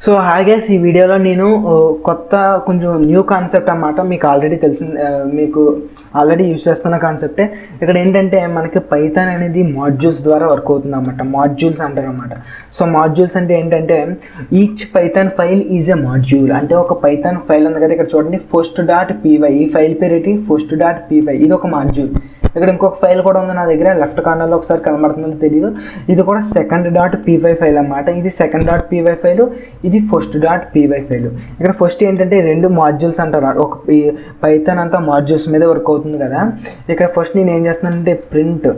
So హాయిగైస్ ఈ వీడియోలో నేను కొత్త కొంచెం న్యూ కాన్సెప్ట్ అన్నమాట. మీకు ఆల్రెడీ తెలిసింది, మీకు ఆల్రెడీ యూజ్ చేస్తున్న కాన్సెప్టే. ఇక్కడ ఏంటంటే మనకి పైథాన్ అనేది మాడ్యూల్స్ ద్వారా వర్క్ అవుతుంది అన్నమాట. మాడ్యూల్స్ అంటారు అన్నమాట. సో మాడ్యూల్స్ అంటే ఏంటంటే each Python file is a module. అంటే ఒక పైథాన్ ఫైల్ ఉంది కదా, ఇక్కడ చూడండి post.py. ఈ ఫైల్ పేరు ఏంటి? post.py. ఇది ఒక మాడ్యూల్. ఇక్కడ ఇంకొక ఫైల్ కూడా ఉంది నా దగ్గర, లెఫ్ట్ కార్నర్లో ఒకసారి కనబడుతుందో తెలియదు. ఇది కూడా second.py ఫైల్ అన్నమాట. ఇది second.py ఫైల్, ఇది first.py ఫైల్. ఇక్కడ ఫస్ట్ ఏంటంటే రెండు మాడ్యూల్స్ అంటారు. ఒక పైథాన్ అంతా మాడ్యూల్స్ మీద వర్క్ అవుతుంది కదా. ఇక్కడ ఫస్ట్ నేను ఏం చేస్తున్నానంటే ప్రింట్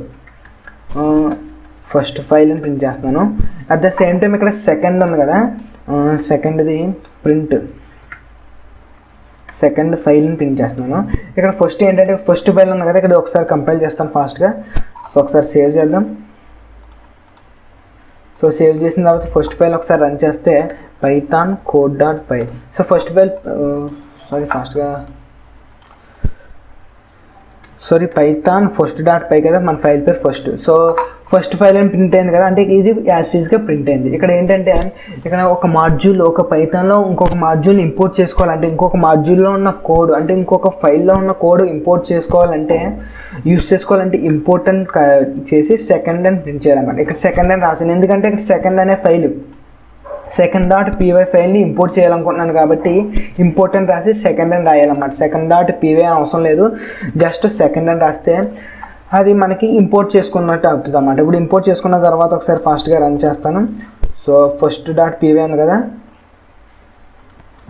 ఫస్ట్ ఫైల్ అని ప్రింట్ చేస్తున్నాను. అట్ ద సేమ్ టైం ఇక్కడ సెకండ్ ఉంది కదా, సెకండ్ది ప్రింట్ సెకండ్ ఫైల్ని ప్రింట్ చేస్తున్నాను. ఇక్కడ ఫస్ట్ ఏంటంటే ఫస్ట్ ఫైల్ ఉంది కదా, ఇక్కడ ఒకసారి కంపైల్ చేస్తాను ఫాస్ట్గా. సో ఒకసారి సేవ్ చేద్దాం. సో సేవ్ చేసిన తర్వాత ఫస్ట్ ఫైల్ ఒకసారి రన్ చేస్తే Python code.py. So first file Python first.py కదా మన ఫైల్ పేరు ఫస్ట్. సో ఫస్ట్ ఫైల్ అని ప్రింట్ అయింది కదా, అంటే ఇది యాజ్ టీజ్గా ప్రింట్ అయింది. ఇక్కడ ఏంటంటే ఇక్కడ ఒక మాడ్యూల్, ఒక పైథాన్లో ఇంకొక మాడ్యూల్ ఇంపోర్ట్ చేసుకోవాలంటే, ఇంకొక మాడ్యూల్లో ఉన్న కోడ్ అంటే ఇంకొక ఫైల్లో ఉన్న కోడ్ ఇంపోర్ట్ చేసుకోవాలంటే, యూస్ చేసుకోవాలంటే ఇంపోర్టెంట్ చేసి సెకండ్ అని ప్రింట్ చేయాలన్నమాట. ఇక్కడ సెకండ్ అని రాసాను ఎందుకంటే ఇక్కడ సెకండ్ అనే ఫైల్ second.py ఫైల్ని ఇంపోర్ట్ చేయాలనుకుంటున్నాను కాబట్టి ఇంపోర్టెంట్ రాసి సెకండ్ అని రాయాలన్నమాట. second.py అవసరం లేదు, జస్ట్ సెకండ్ అని రాస్తే అది మనకి ఇంపోర్ట్ చేసుకున్నట్టు అవుతుంది అన్నమాట. ఇప్పుడు ఇంపోర్ట్ చేసుకున్న తర్వాత ఒకసారి ఫాస్ట్గా రన్ చేస్తాను. సో first.py ఉంది కదా,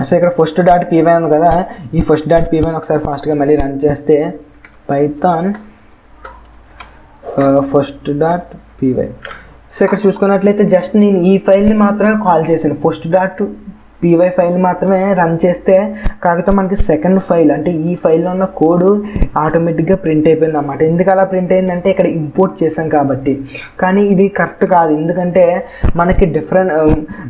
సో ఇక్కడ first.py ఉంది కదా, ఈ first.py ఒకసారి ఫాస్ట్గా మళ్ళీ రన్ చేస్తే పైథాన్ first.py. సో ఇక్కడ చూసుకున్నట్లయితే జస్ట్ నేను ఈ ఫైల్ని మాత్రమే కాల్ చేశాను, first.py ఫైల్ని మాత్రమే రన్ చేస్తే కాకపోతే మనకి సెకండ్ ఫైల్ అంటే ఈ ఫైల్లో ఉన్న కోడ్ ఆటోమేటిక్గా ప్రింట్ అయిపోయింది అన్నమాట. ఎందుకు అలా ప్రింట్ అయిందంటే ఇక్కడ ఇంపోర్ట్ చేసాం కాబట్టి. కానీ ఇది కరెక్ట్ కాదు, ఎందుకంటే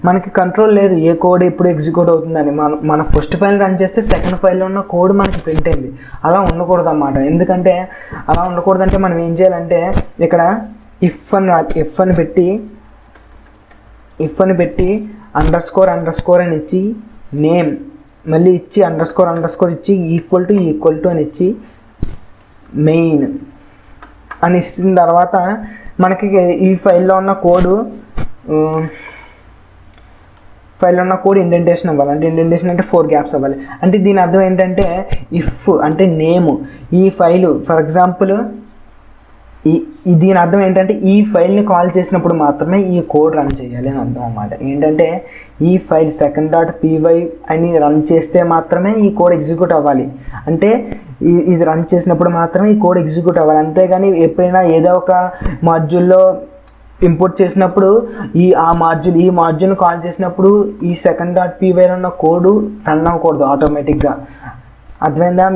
మనకి కంట్రోల్ లేదు ఏ కోడ్ ఎప్పుడు ఎగ్జిక్యూట్ అవుతుందని. మన ఫస్ట్ ఫైల్ రన్ చేస్తే సెకండ్ ఫైల్లో ఉన్న కోడ్ మనకి ప్రింట్ అయింది. అలా ఉండకూడదు అన్నమాట. ఎందుకంటే అలా ఉండకూడదంటే మనం ఏం చేయాలంటే ఇక్కడ ఇఫ్ అని పెట్టి అండర్ స్కోర్ అని ఇచ్చి నేమ్ మళ్ళీ ఇచ్చి అండర్ స్కోర్ ఇచ్చి ఈక్వల్ టు అని ఇచ్చి మెయిన్ అని ఇచ్చిన తర్వాత మనకి ఈ ఫైల్లో ఉన్న కోడ్ ఇండెంటేషన్ అవ్వాలి. అంటే ఇండెంటేషన్ అంటే 4 గ్యాప్స్ అవ్వాలి. అంటే దీని అర్థం ఏంటంటే ఇఫ్ అంటే నేమ్ ఈ ఫైలు, ఫర్ ఎగ్జాంపుల్ దీని అర్థం ఏంటంటే ఈ ఫైల్ని కాల్ చేసినప్పుడు మాత్రమే ఈ కోడ్ రన్ చేయాలి అని అర్థం అన్నమాట. ఏంటంటే ఈ ఫైల్ second.py అని రన్ చేస్తే మాత్రమే ఈ కోడ్ ఎగ్జిక్యూట్ అవ్వాలి. అంటే ఇది రన్ చేసినప్పుడు మాత్రమే ఈ కోడ్ ఎగ్జిక్యూట్ అవ్వాలి. అంతేగాని ఎప్పుడైనా ఏదో ఒక మాడ్యూల్లో ఇంపోర్ట్ చేసినప్పుడు ఈ మాడ్యూల్ని కాల్ చేసినప్పుడు ఈ second.py ఉన్న కోడ్ రన్ అవ్వకూడదు ఆటోమేటిక్గా.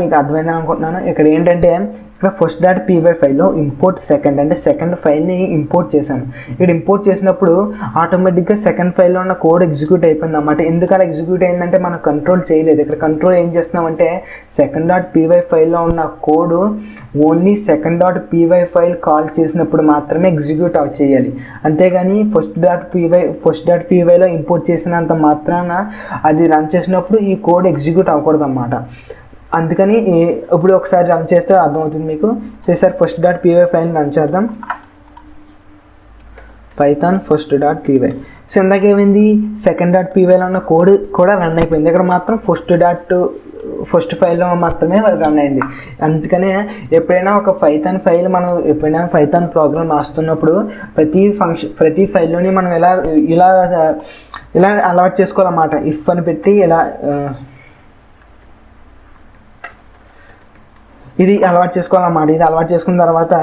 మీకు అర్థమైందని అనుకుంటున్నాను. ఇక్కడ ఏంటంటే ఇక్కడ first.py ఫైల్లో ఇంపోర్ట్ సెకండ్ అంటే సెకండ్ ఫైల్ని ఇంపోర్ట్ చేశాను. ఇక్కడ ఇంపోర్ట్ చేసినప్పుడు ఆటోమేటిక్గా సెకండ్ ఫైల్లో ఉన్న కోడ్ ఎగ్జిక్యూట్ అయిపోయింది అన్నమాట. ఎందుకు అలా ఎగ్జిక్యూట్ అయిందంటే మనం కంట్రోల్ చేయలేదు. ఇక్కడ కంట్రోల్ ఏం చేస్తున్నామంటే second.py ఫైల్లో ఉన్న code only second.py file call చేసినప్పుడు మాత్రమే ఎగ్జిక్యూట్ చేయాలి. అంతేగాని first.pyలో ఇంపోర్ట్ చేసినంత మాత్రాన అది రన్ చేసినప్పుడు ఈ కోడ్ ఎగ్జిక్యూట్ అవ్వకూడదు అన్నమాట. అందుకని ఇప్పుడు ఒకసారి రన్ చేస్తే అర్థమవుతుంది మీకు. చేసారి first.py ఫైల్ రన్ చేద్దాం, పైథాన్ first.py. సో ఇందాక ఏమైంది, second.pyలో ఉన్న కోడ్ కూడా రన్ అయిపోయింది. ఇక్కడ మాత్రం ఫస్ట్ ఫైల్లో మాత్రమే రన్ అయింది. అందుకనే ఎప్పుడైనా ఒక పైథాన్ ఫైల్ మనం ఎప్పుడైనా పైథాన్ ప్రోగ్రామ్ రాస్తున్నప్పుడు ప్రతి ఫైల్లోని మనం ఇలా అలవాటు చేసుకోవాలన్నమాట. ఇఫ్ అని పెట్టి ఇది అలవాటు చేసుకోవాలన్నమాట. ఇది అలవాటు చేసుకున్న తర్వాత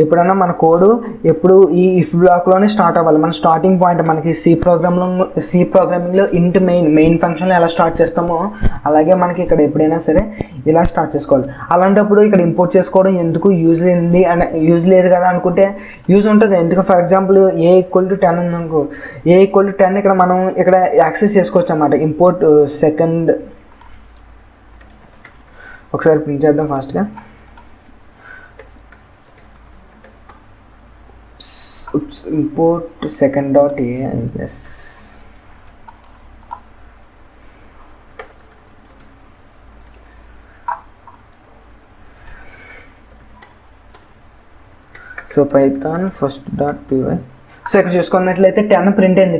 ఎప్పుడైనా మన కోడ్ ఎప్పుడు ఈ ఇఫ్ బ్లాక్లోనే స్టార్ట్ అవ్వాలి. మన స్టార్టింగ్ పాయింట్ మనకి సి ప్రోగ్రామింగ్లో ఇంట్ మెయిన్ ఫంక్షన్లో ఎలా స్టార్ట్ చేస్తామో అలాగే మనకి ఇక్కడ ఎప్పుడైనా సరే ఇలా స్టార్ట్ చేసుకోవాలి. అలాంటప్పుడు ఇక్కడ ఇంపోర్ట్ చేసుకోవడం ఎందుకు యూజ్ లేదు కదా అనుకుంటే యూజ్ ఉంటుంది. ఎందుకు ఫర్ ఎగ్జాంపుల్ a=10 ఉందనుకో, a=10 ఇక్కడ మనం ఇక్కడ యాక్సెస్ చేసుకోవచ్చు అన్నమాట. ఇంపోర్ట్ సెకండ్ ఒకసారి ప్రింట్ చేద్దాం ఫాస్ట్గా. import second.a, yes. So Python first dot py. So ఇక్కడ చూసుకున్నట్లయితే 10 ప్రింట్ అయింది.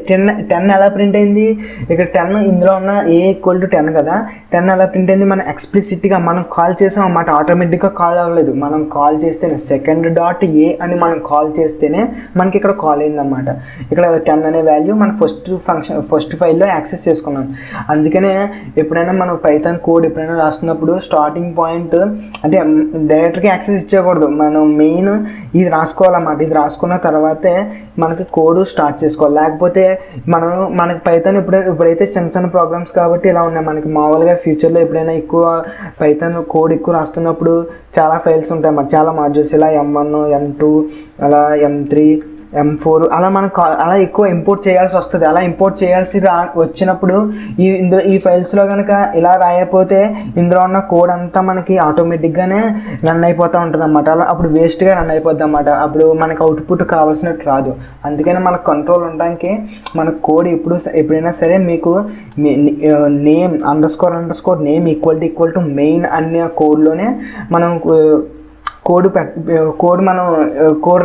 10 ఎలా ప్రింట్ అయింది, ఇక్కడ 10 ఇందులో ఉన్న ఏ ఈక్వల్ టు 10 కదా, 10 ఎలా ప్రింట్ అయింది, మనం ఎక్స్ప్లిసిట్గా మనం కాల్ చేసాం అన్నమాట. ఆటోమేటిక్గా కాల్ అవ్వలేదు, మనం కాల్ చేస్తేనే సెకండ్ డాట్ ఏ అని మనం కాల్ చేస్తేనే మనకి ఇక్కడ కాల్ అయిందన్నమాట. ఇక్కడ 10 అనే వాల్యూ మన ఫస్ట్ ఫైల్లో యాక్సెస్ చేసుకున్నాం. అందుకనే ఎప్పుడైనా మనం పైథాన్ కోడ్ ఎప్పుడైనా రాస్తున్నప్పుడు స్టార్టింగ్ పాయింట్ అంటే డైరెక్ట్గా యాక్సెస్ ఇచ్చేయకూడదు, మనం మెయిన్ ఇది రాసుకోవాలన్నమాట. ఇది రాసుకున్న తర్వాతే మనకి కోడ్ స్టార్ట్ చేసుకోవాలి. లేకపోతే మనకి పైథాన్ ఇప్పుడైతే చిన్న చిన్న ప్రోగ్రామ్స్ కాబట్టి ఇలా ఉన్నాయి. మనకి మామూలుగా ఫ్యూచర్లో ఎప్పుడైనా ఎక్కువ పైథాన్ కోడ్ ఎక్కువ రాస్తున్నప్పుడు చాలా ఫైల్స్ ఉంటాయి అన్నమాట, చాలా మాడ్యూల్స్, ఇలా M1 M2 అలా M3 M4 అలా మనకు అలా ఎక్కువ ఇంపోర్ట్ చేయాల్సి వస్తుంది. అలా ఇంపోర్ట్ చేయాల్సి వచ్చినప్పుడు ఈ ఫైల్స్లో కనుక ఇలా రాయకపోతే ఇందులో ఉన్న కోడ్ అంతా మనకి ఆటోమేటిక్గానే రన్ అయిపోతూ ఉంటుంది అన్నమాట. అలా అప్పుడు వేస్ట్గా రన్ అయిపోద్ది అన్నమాట. అప్పుడు మనకు అవుట్పుట్ కావాల్సినట్టు రాదు. అందుకని మనకు కంట్రోల్ ఉండడానికి మన కోడ్ ఎప్పుడైనా సరే మీకు name underscore name equal to main అనే కోడ్లోనే మనం కోడ్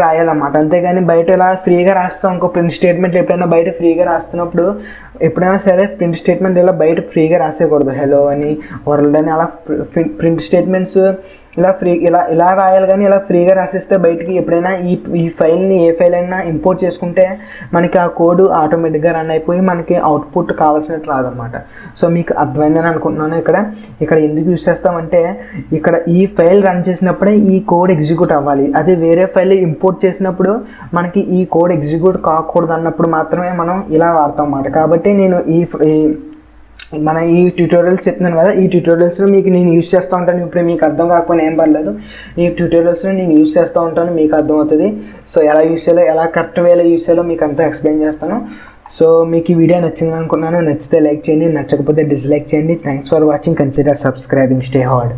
రాయాలన్నమాట. అంతేగాని బయట ఇలా ఫ్రీగా రాస్తాం ఇంకో ప్రింట్ స్టేట్మెంట్ ఎప్పుడైనా బయట ఫ్రీగా రాస్తున్నప్పుడు ఎప్పుడైనా సరే ప్రింట్ స్టేట్మెంట్ ఇలా బయట ఫ్రీగా రాసేయకూడదు. హెలో అని వరల్డ్ అని అలా ప్రింట్ స్టేట్మెంట్స్ ఇలా రాయాలి. కానీ ఇలా ఫ్రీగా రాసేస్తే బయటికి ఎప్పుడైనా ఈ ఫైల్ని ఏ ఫైల్ అయినా ఇంపోర్ట్ చేసుకుంటే మనకి ఆ కోడ్ ఆటోమేటిక్గా రన్ అయిపోయి మనకి అవుట్పుట్ కావాల్సినట్టు రాదన్నమాట. సో మీకు అర్థమైందని అనుకుంటున్నాను. ఇక్కడ ఎందుకు యూజ్ చేస్తామంటే ఇక్కడ ఈ ఫైల్ రన్ చేసినప్పుడే ఈ కోడ్ ఎగ్జిక్యూట్ అవ్వాలి. అదే వేరే ఫైల్ ఇంపోర్ట్ చేసినప్పుడు మనకి ఈ కోడ్ ఎగ్జిక్యూట్ కాకూడదు అన్నప్పుడు మాత్రమే మనం ఇలా వాడతాం అన్నమాట. కాబట్టి నేను ఈ ట్యూటోరియల్స్ చెప్తున్నాను కదా, ఈ ట్యూటోరియల్స్లో మీకు నేను యూజ్ చేస్తూ ఉంటాను. ఇప్పుడు మీకు అర్థం కాకపోయినా ఏం పర్లేదు, ఈ ట్యూటోరియల్స్లో నేను యూజ్ చేస్తూ ఉంటాను, మీకు అర్థమవుతుంది. సో ఎలా యూజ్ చేయాలో, ఎలా కరెక్ట్ వేలో యూజ్ చేయాలో మీకు అంతా ఎక్స్ప్లెయిన్ చేస్తాను. సో మీకు ఈ వీడియో నచ్చింది అనుకున్నాను. నచ్చితే లైక్ చేయండి, నచ్చకపోతే డిస్లైక్ చేయండి. Thanks for watching. Consider subscribing. Stay hard.